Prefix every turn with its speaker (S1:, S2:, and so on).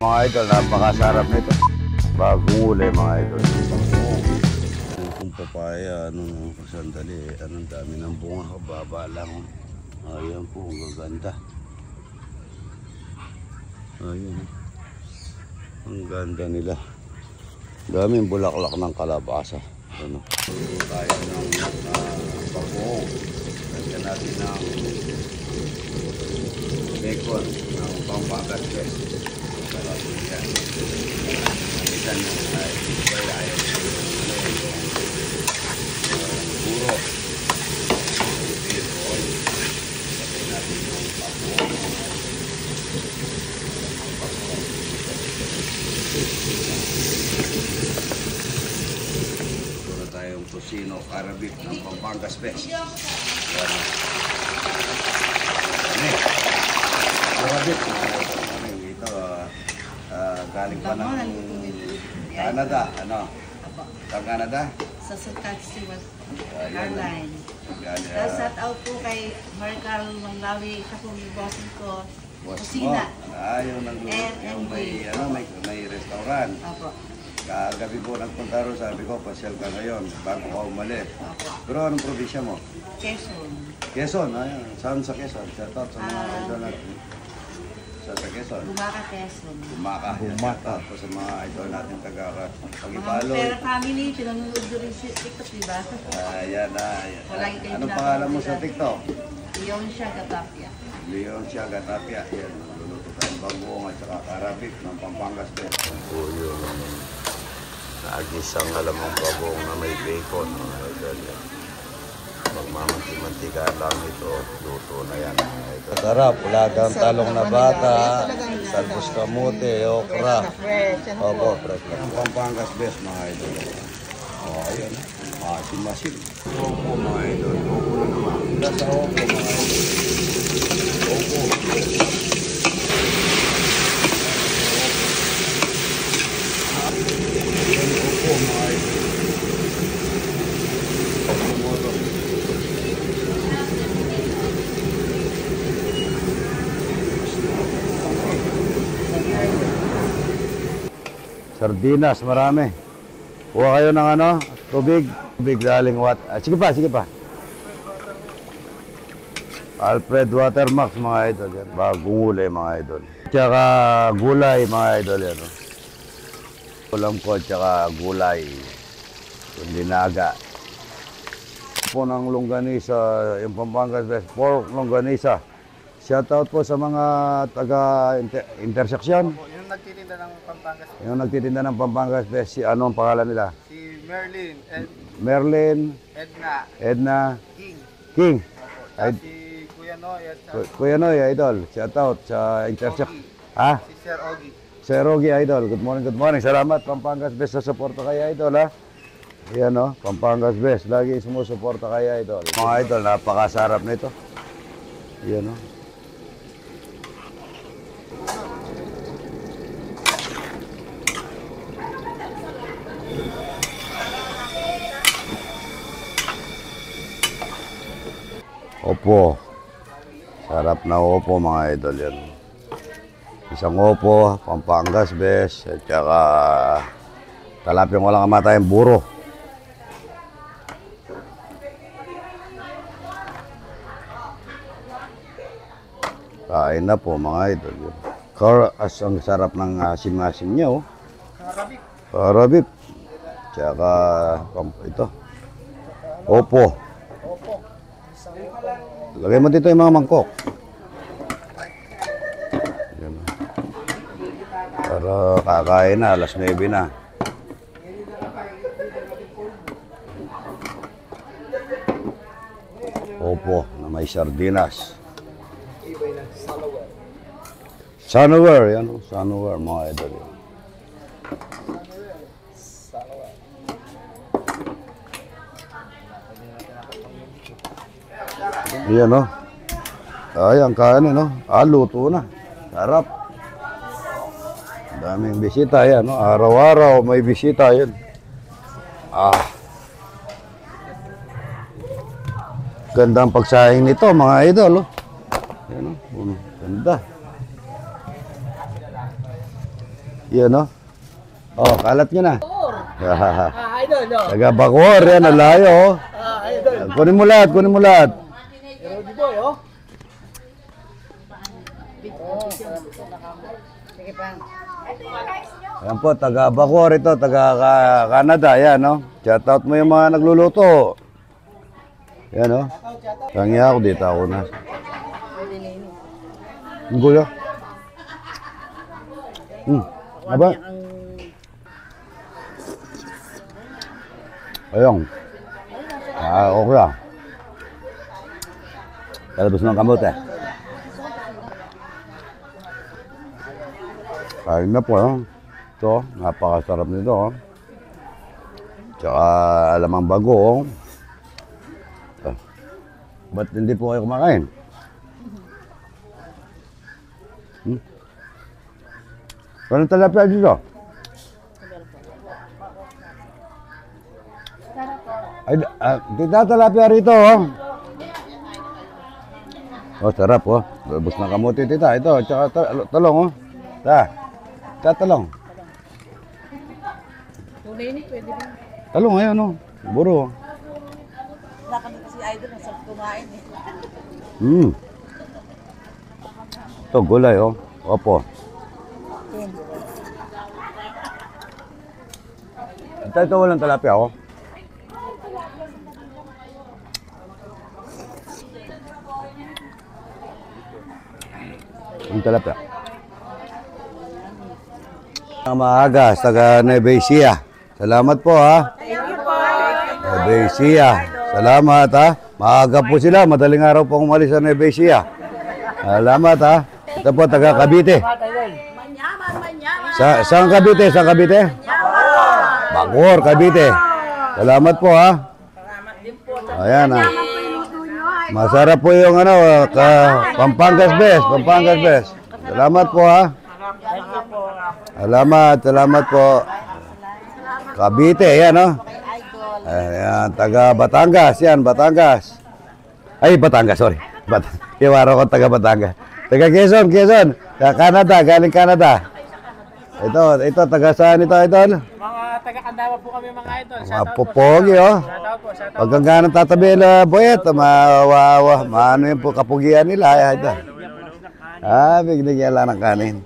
S1: Mga idol, napakasarap nito. Bagong uli mga idol. Kung papaya, sandali, anong dami ng bunga, baba lang. Ayan po, ang gaganda. Ayan. Ang ganda nila. Daming bulaklak ng kalabasa. Ano? Tayo ng bagoong. Lagyan natin ng bacon ng Pampangas Best. Sarap yan. Isan yung ayaw. Puro. Lagyan natin yung bagoong. Ito na tayong tosino Arabic ng Pampangas Best. Arabic. Ito, galing pa ng Canada. Ano? Sa Canada?
S2: Sa Saskatchewan Airline. Shout out po kay Marcal Manglawi. Siya po yung bossin ko. Kusina.
S1: Yung may restaurant.
S2: Opo.
S1: Kagabi po nagpunta rin, sabi ko, pasyal ka ngayon, bago ka umalis. Pero anong probinsya mo?
S2: Quezon.
S1: Quezon, ayun. Saan sa Quezon? Shout out sa mga idol natin. Sa Quezon.
S2: Gumaka, Quezon.
S1: Gumaka. Shout out po sa mga idol natin taga-Pagipaloy.
S2: Pero family, pinanonood nyo rin si TikTok, diba?
S1: Ayan. Anong pangalan mo sa TikTok?
S2: Leon Siaga Tapia.
S1: Leon Siaga Tapia. Yan, nagluluto tayong bagoong at saka Arabic ng Pampangas Best. Po yung nagisang alamang bagoong na may bacon. Magmamanti-mantika lang ito. Luto na yan. Sarap. Ulagang talong na bata. Salbos kamote, okra. Opo, fresh na. Ang Pampangas Best mga idol. Ayan. Masin-masin. Opo mga idol. Opo na naman. Nasa opo mga idol. Opo. Opo mga idol. Sardinas, marami. Kuha kayo ng ano, tubig. Tubig galing sige pa. Alfred Watermax mga idol yan. Bagong uli mga idol. Tsaka gulay mga idol yan. Ulam ko tsaka gulay. Yung dinaga. Po ng longganisa, yung Pampangas Best. Pork longganisa. Shoutout po sa mga taga-intersection.
S3: Yung nagtitinda ng Pampangas.
S1: Yung nagtitinda ng Pampangas Best, si ano ang pangalan nila?
S3: Si Merlin.
S1: Merlin. Edna. King.
S3: Si Kuya Noy.
S1: Kuya Noy, idol. Shoutout sa intersection. Ha?
S3: Si Sir Ogie.
S1: Sir Ogie, idol. Good morning. Salamat, Pampangas Best, sa suporta kay idol, ha? Yan, no? Pampangas Best. Lagi sumusuporta kay idol. Mga idol, napakasarap nito. Yan, no? Opo. Sarap na opo mga idol yan. Isang opo, Pampangas Best, at saka talapyang walang kamatayang buro. Kain na po mga idol. Ang sarap ng asim-asim niya, oh. Arabic. Tsaka ito. Opo. Lagay mo dito yung mga mangkok. Yan. Para kakain na, alas 9 na. Opo, na may sardinas. Sunaware, yan o. Sunaware, mga idol. Yan o. Ay, ang kanin o. Luto na. Sarap. Daming bisita yan o. Araw-araw may bisita yan. Ganda ang pagsahing nito mga idol o. Yan o. Ganda. Yun, no? Oh, kalat nyo na.
S4: Idol, no?
S1: Taga Bacoor, yan, ang layo, oh.
S4: Idol.
S1: Kunin mo lahat, kunin mo lahat.
S4: Rudy Boy, oh.
S2: Sige pa.
S1: Ayan po, taga Bacoor ito, taga Canada, yan, no? Shout out mo yung mga nagluluto. Yan, no? Tangi ako, dito ako na. Ang gulo. Aba? Ayun. Okay ah. Talabos ng kamote. Kain na po, oh. Ito, napakasarap nito, oh. Tsaka alamang bago, oh. Ba't hindi po kayo kumakain? Anong talapia dito? Ay, tita, talapia rito, oh. Oh, sarap, oh. Labos ng kamote, tita. Ito, tsaka talong, oh. Talong.
S2: Tunay ni, pwede rin.
S1: Talong, ayun, oh. Buro.
S2: Wala kami kasi idol, masarap kumain eh.
S1: Ito, gulay, oh. Opo. Ito, walang talapia, oh. Ang talapia. Ang maagas, taga Nueva Ecija. Salamat po, ha. Nueva Ecija. Salamat, ha. Maaga po sila. Madaling araw po umalis sa Nueva Ecija. Salamat, ha. Ito po, taga Cavite. Saan Cavite? Saan Cavite? Bacoor, Cavite. Salamat po, ha. Ayan, ha. Masarap po yung ano, Pampangas Best. Pampangas Best. Salamat po, ha. Salamat po. Cavite, yan, no? Ayan, taga Batangas, yan, Batangas. Ay, Batangas, sorry. Iwaro ko taga Batangas. Taga Quezon. Canada, galing Canada. Ito, taga saan ito, idol?
S4: Mga taga-Kandawa po kami, mga idol.
S1: Mga pupogi, oh. Pag hanggang tatabi na boyet, maano yung kapugian nila, idol. Binigyan lang ng kanin.